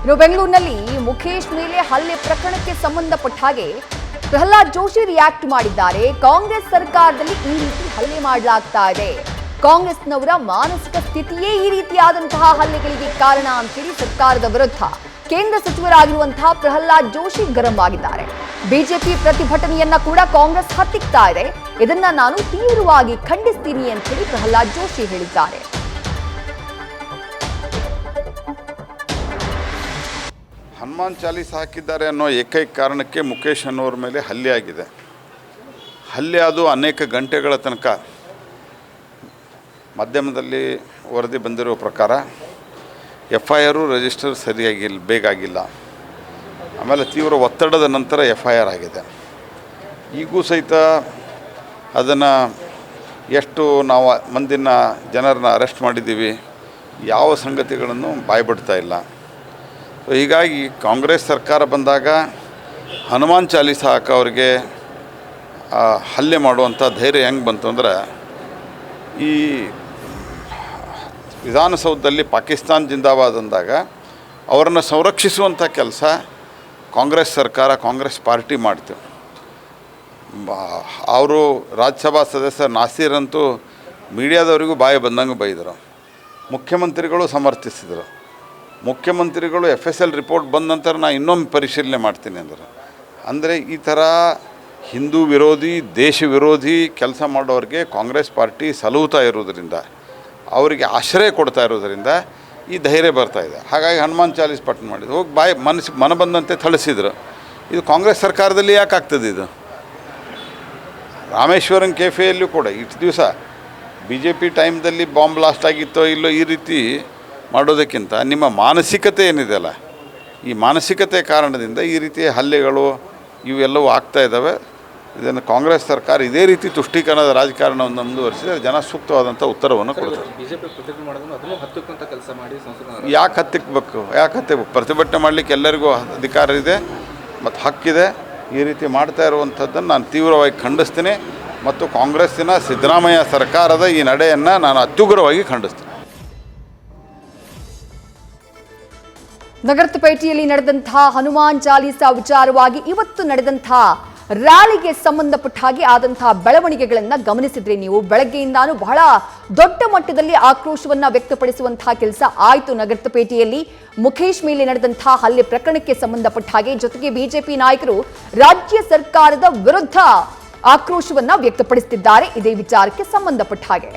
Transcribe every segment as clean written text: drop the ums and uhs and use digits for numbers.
ಇನ್ನು ಬೆಂಗಳೂರಿನಲ್ಲಿ ಮುಖೇಶ್ ಮೇಲೆ ಹಲ್ಲೆ ಪ್ರಕರಣಕ್ಕೆ ಸಂಬಂಧಪಟ್ಟ ಹಾಗೆ ಪ್ರಹ್ಲಾದ್ ಜೋಶಿ ರಿಯಾಕ್ಟ್ ಮಾಡಿದ್ದಾರೆ. ಕಾಂಗ್ರೆಸ್ ಸರ್ಕಾರದಲ್ಲಿ ಈ ರೀತಿ ಹಲ್ಲೆ ಮಾಡಲಾಗ್ತಾ ಇದೆ, ಕಾಂಗ್ರೆಸ್ನವರ ಮಾನಸಿಕ ಸ್ಥಿತಿಯೇ ಈ ರೀತಿಯಾದಂತಹ ಹಲ್ಲೆಗಳಿಗೆ ಕಾರಣ ಅಂತೇಳಿ ಸರ್ಕಾರದ ವಿರುದ್ಧ ಕೇಂದ್ರ ಸಚಿವರಾಗಿರುವಂತಹ ಪ್ರಹ್ಲಾದ್ ಜೋಶಿ ಗರಂ ಆಗಿದ್ದಾರೆ. ಬಿಜೆಪಿ ಪ್ರತಿಭಟನೆಯನ್ನ ಕೂಡ ಕಾಂಗ್ರೆಸ್ ಹತ್ತಿಕ್ತಾ ಇದೆ, ಇದನ್ನ ನಾನು ತೀವ್ರವಾಗಿ ಖಂಡಿಸ್ತೀನಿ ಅಂತ ಹೇಳಿ ಪ್ರಹ್ಲಾದ್ ಜೋಶಿ ಹೇಳಿದ್ದಾರೆ. ಹನುಮಾನ್ ಚಾಲೀಸ್ ಹಾಕಿದ್ದಾರೆ ಅನ್ನೋ ಏಕೈಕ ಕಾರಣಕ್ಕೆ ಮುಖೇಶ್ ಅನ್ನೋರ ಮೇಲೆ ಹಲ್ಲೆ ಆಗಿದೆ. ಹಲ್ಲೆ ಅದು ಅನೇಕ ಗಂಟೆಗಳ ತನಕ ಮಾಧ್ಯಮದಲ್ಲಿ ವರದಿ ಬಂದಿರೋ ಪ್ರಕಾರ FIR ರಿಜಿಸ್ಟರ್ ಸರಿಯಾಗಿಲ್ಲ, ಬೇಗಾಗಿಲ್ಲ. ಆಮೇಲೆ ತೀವ್ರ ಒತ್ತಡದ ನಂತರ FIR ಆಗಿದೆ. ಈಗೂ ಸಹಿತ ಅದನ್ನು ಎಷ್ಟು ನಾವು ಮಂದಿನ ಜನರನ್ನ ಅರೆಸ್ಟ್ ಮಾಡಿದ್ದೀವಿ, ಯಾವ ಸಂಗತಿಗಳನ್ನು ಬಾಯ್ಬಿಡ್ತಾ ಇಲ್ಲ. ಹೀಗಾಗಿ ಕಾಂಗ್ರೆಸ್ ಸರ್ಕಾರ ಬಂದಾಗ ಹನುಮಾನ್ ಚಾಲೀಸ ಹಾಕೋರಿಗೆ ಹಲ್ಲೆ ಮಾಡುವಂಥ ಧೈರ್ಯ ಹೆಂಗೆ ಬಂತು ಅಂದ್ರೆ, ಈ ವಿಧಾನಸೌಧದಲ್ಲಿ ಪಾಕಿಸ್ತಾನ ಜಿಂದಾಬಾದ್ ಅಂದಾಗ ಅವರನ್ನು ಸಂರಕ್ಷಿಸುವಂಥ ಕೆಲಸ ಕಾಂಗ್ರೆಸ್ ಸರ್ಕಾರ, ಕಾಂಗ್ರೆಸ್ ಪಾರ್ಟಿ ಮಾಡ್ತು. ಅವರು ರಾಜ್ಯಸಭಾ ಸದಸ್ಯ ನಾಸೀರ್ ಅಂತೂ ಮೀಡಿಯಾದವರಿಗೂ ಬಾಯಿ ಬಂದಂಗೆ ಬೈದರು, ಮುಖ್ಯಮಂತ್ರಿಗಳು ಸಮರ್ಥಿಸಿದರು. ಮುಖ್ಯಮಂತ್ರಿಗಳು FSL ರಿಪೋರ್ಟ್ ಬಂದ ನಂತರ ನಾನು ಇನ್ನೊಮ್ಮೆ ಪರಿಶೀಲನೆ ಮಾಡ್ತೀನಿ ಅಂದರು. ಅಂದರೆ ಈ ಥರ ಹಿಂದೂ ವಿರೋಧಿ, ದೇಶ ವಿರೋಧಿ ಕೆಲಸ ಮಾಡೋರಿಗೆ ಕಾಂಗ್ರೆಸ್ ಪಾರ್ಟಿ ಸಲಹುತ್ತಾ ಇರೋದರಿಂದ, ಅವರಿಗೆ ಆಶ್ರಯ ಕೊಡ್ತಾ ಇರೋದರಿಂದ ಈ ಧೈರ್ಯ ಬರ್ತಾಯಿದೆ. ಹಾಗಾಗಿ ಹನುಮಾನ್ ಚಾಲೀಸ್ ಪಠಣ ಮಾಡಿದ್ರು, ಹೋಗಿ ಬಾಯಿ ಮನ ಬಂದಂತೆ ಥಳಿಸಿದ್ರು. ಇದು ಕಾಂಗ್ರೆಸ್ ಸರ್ಕಾರದಲ್ಲಿ ಯಾಕೆ ಆಗ್ತದೆ? ಇದು ರಾಮೇಶ್ವರಂ ಕೆಫೆಯಲ್ಲೂ ಕೂಡ ಇಷ್ಟು ದಿವಸ BJP ಟೈಮ್ದಲ್ಲಿ ಬಾಂಬ್ ಬ್ಲಾಸ್ಟ್ ಆಗಿತ್ತೋ ಇಲ್ಲೋ, ಈ ರೀತಿ ಮಾಡೋದಕ್ಕಿಂತ ನಿಮ್ಮ ಮಾನಸಿಕತೆ ಏನಿದೆಯಲ್ಲ, ಈ ಮಾನಸಿಕತೆ ಕಾರಣದಿಂದ ಈ ರೀತಿಯ ಹಲ್ಲೆಗಳು ಇವೆಲ್ಲವೂ ಆಗ್ತಾ ಇದ್ದಾವೆ. ಇದನ್ನು ಕಾಂಗ್ರೆಸ್ ಸರ್ಕಾರ ಇದೇ ರೀತಿ ತುಷ್ಟೀಕರಣದ ರಾಜಕಾರಣವನ್ನು ಮುಂದುವರಿಸಿದರೆ ಜನ ಸೂಕ್ತವಾದಂಥ ಉತ್ತರವನ್ನು ಕೊಡ್ತಾರೆ. ಯಾಕೆ ಹತ್ತಿಕ್ಬೇಕು? ಪ್ರತಿಭಟನೆ ಮಾಡಲಿಕ್ಕೆ ಎಲ್ಲರಿಗೂ ಅಧಿಕಾರ ಇದೆ ಮತ್ತು ಹಕ್ಕಿದೆ. ಈ ರೀತಿ ಮಾಡ್ತಾ ಇರುವಂಥದ್ದನ್ನು ನಾನು ತೀವ್ರವಾಗಿ ಖಂಡಿಸ್ತೀನಿ ಮತ್ತು ಕಾಂಗ್ರೆಸ್ಸಿನ ಸಿದ್ದರಾಮಯ್ಯ ಸರ್ಕಾರದ ಈ ನಡೆಯನ್ನು ನಾನು ಅತ್ಯುಗ್ರವಾಗಿ ಖಂಡಿಸ್ತೀನಿ. ನಗರಪೇಟೆಯಲ್ಲಿ ನಡೆದಂತಹ ಹನುಮಾನ್ ಚಾಲೀಸಾ ವಿಚಾರವಾಗಿ ಇವತ್ತು ನಡೆದಂತಹ ರ್ಯಾಲಿಗೆ ಸಂಬಂಧಪಟ್ಟ ಹಾಗೆ ಆದಂತಹ ಬೆಳವಣಿಗೆಗಳನ್ನು ಗಮನಿಸಿದ್ರೆ ನೀವು, ಬೆಳಗ್ಗೆಯಿಂದಾನು ಬಹಳ ದೊಡ್ಡ ಮಟ್ಟದಲ್ಲಿ ಆಕ್ರೋಶವನ್ನ ವ್ಯಕ್ತಪಡಿಸುವಂತಹ ಕೆಲಸ ಆಯಿತು ನಗರಪೇಟೆಯಲ್ಲಿ. ಮುಖೇಶ್ ಮೇಲೆ ನಡೆದಂತಹ ಹಲ್ಲೆ ಪ್ರಕರಣಕ್ಕೆ ಸಂಬಂಧಪಟ್ಟ ಹಾಗೆ, ಜೊತೆಗೆ ಬಿಜೆಪಿ ನಾಯಕರು ರಾಜ್ಯ ಸರ್ಕಾರದ ವಿರುದ್ಧ ಆಕ್ರೋಶವನ್ನ ವ್ಯಕ್ತಪಡಿಸುತ್ತಿದ್ದಾರೆ. ಇದೇ ವಿಚಾರಕ್ಕೆ ಸಂಬಂಧಪಟ್ಟ ಹಾಗೆ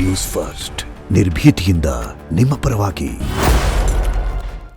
ನ್ಯೂಸ್ ಫಸ್ಟ್ ನಿರ್ಭೀತಿಯಿಂದ ನಿಮ್ಮ ಪರವಾಗಿ.